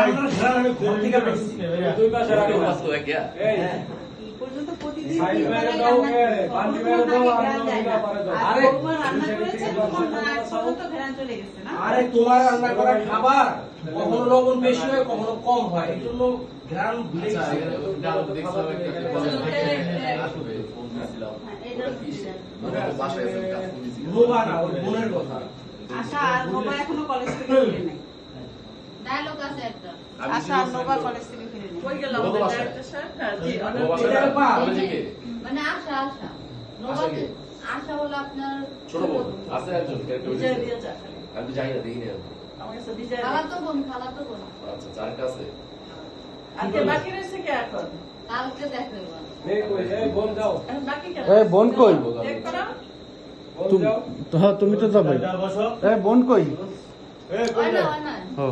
রান্নার ঘ্রাণ আমি ঘর থেকে পেয়েছি। দুই পাশে রাখো বাস্তব क्या এই পর্যন্ত প্রতিদিন সাইড তিন মেরে বেলা দাও, রান্না বান্ডি কখনো মেরে দাও, নাকি আর ঘ্রাণ যায় না। করে দাও। আর আরে, বৌমা রান্না করেছে তখন আগ পর্যন্ত ঘ্রাণ চলে গেছে না? আরে তোমার রান্না করা খাবার কখনো লবণ বেশি হয় কখনো কম হয়, এই জন্য ঘ্রাণ ভুলে अच्छा গেছি। डाल देखছো একটা আসবে ফোন দিছিলাম ওটা কি মানে বাসায় এসে কাজ করেছি নোবা না, ওর বোনের কথা। আশা আর নোবা এখনো কলেজ থেকে ফিরে নাই। ডায়লগ আছে একটা। আশা আর নোবা কলেজ থেকে ফিরে নাই। কই গেল কত আমাদের বাসায়? ডাইরেক্টর সাহেব? হ্যাঁ, জি, অনেক ও বাসায় এটা পা। কলেজে কে মানে আশা আশা নবাতে আশা হলো আপনার ছোট বোন আছে একজন ক্যারেক্টার বিজয় দিয়েছে। আমি তো জানি না দেখিনি আমি। আমার কাছে বিজয় খালাতো বোন খালাতো বোন আচ্ছা চার কাছে আর কে বাকি রয়েছে কে এখন? কালকে দেখবে এই কই, এই বোন যাও, এখন বাকি কেন? এ বোন কই? চেক করো। বোন যাও। তুমি তো যাবে। এ বোন কই? হয় না হয় না ও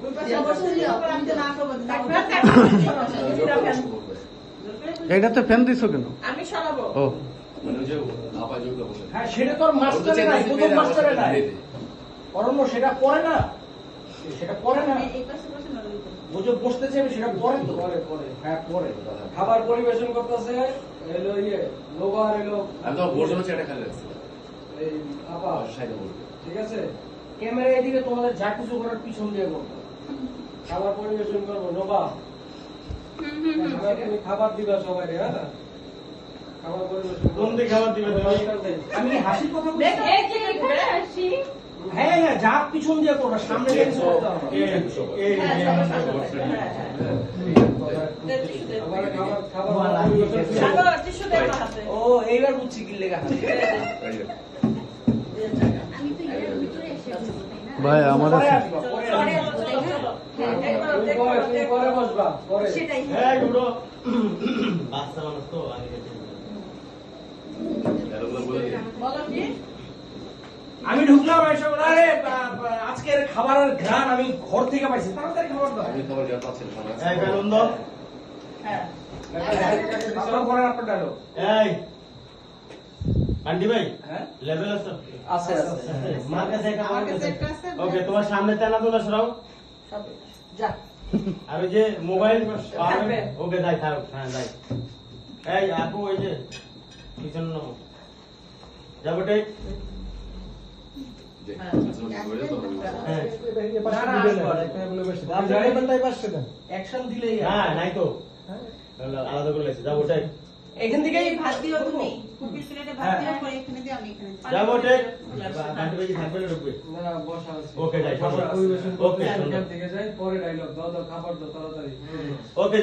ওই পাশে যে বসে বসে দিও। আমি তো না করবো না। থাকবে, থাকবে। দিদা ফ্যান। এইটাতে ফ্যান দিছো কেন? আমি সরাবো। ও মানে ওই যে আপা যোগটা বসে হ্যাঁ, সেটা তো আর মাস্টারে নাই, প্রথম মাস্টারে নাই। অরণ্য সেটা পড়ে না, সেটা পড়ে না। এই পাশে বসে না ওই পাশে। ও যে বসতে চাইবে সেটা পড়ে তো। হ্যাঁ পড়ে। খাবার পরিবেশন করতেছে এলো ইয়ে লোবা আর এলো আমি তো বসে বসে এটা খালি রাখছি এই আপা, সাইডে বসবে ঠিক আছে? ক্যামেরা এদিকে, তোমাদের যা কিছু করার পিছন দিয়ে করবো। খাবার পরিবেশন করবো নোবা, তুমি খাবার দিবা সবাই, হ্যাঁ? খাবার পরিবেশন কোন দিকে খাবার দিবে? আমি কি হাসির কথা বলছি? দেখ, এই কি দেখবে? হ্যাঁ হ্যাঁ, যা পিছন দিয়ে করবো, সামনে দিয়ে কিছু করতে হবে না। হ্যাঁ, সবার সাথে বসবে। হ্যাঁ, হ্যাঁ। দে, টিস্যু দে। খাবার পরিবেশন করবো। সাগর, টিস্যু দে আমার হাতে। ও এইবার বুঝছি কি লেখা আছে। দে, দে। দে, জায়গা। আমি তো এর ভিতরে এসে বলবো তাই না ভাই আমার পরে আছে। আসবা, পরে পরে আসবা। আসবো, চলো, চলো। হ্যাঁ, চেক করো, তুমি চেক পরে, করো, তুমি চেক পরে করো। বসবা, পরে। সেটাই। ডায়লগগুলো বলে দিই বলো কি? আমি ঢুকলাম এসে বলে, আরে আজকের খাবারের ঘ্রাণ আমি ঘর থেকে পাইছি, তাড়াতাড়ি খাবার দাও। আমি খাবার গেল পাচ্ছি না সময় হ্যাঁ। আপনারা বলেন আপনার ডায়লগ। আন্টি ভাই হ্যাঁ লেভেল আছে আছে আছে। মার কাছে একটা আমার আমার কাছে কাছে একটা আছে। ওকে তোমার সামনে তেনা তোলা সরাও সব যা। আর ওই যে মোবাইল থাকবে। ওকে যাই থাক হ্যাঁ যাই এই আপু ওই যে পিছন যাবো ঠিক যে বলে তো হ্যাঁ অ্যাকশন দিলেই হ্যাঁ নাই তো আলাদা করে লাগছে যাবো ঠিক এখান থেকেই এই ভাত দিও তুমি। কুকির প্লেটে ভাত দিও, পরে এখানে দিও, আমি এখানে দিই। যাবো ঠিক আন্টি ভাই কি থাকবে না ঢুকবে না বসা আছে। ওকে যাই বসা আছে। ওকে এখান থেকে যাই, পরে ডায়লগ দাও দাও, খাবার দাও তাড়াতাড়ি। ওকে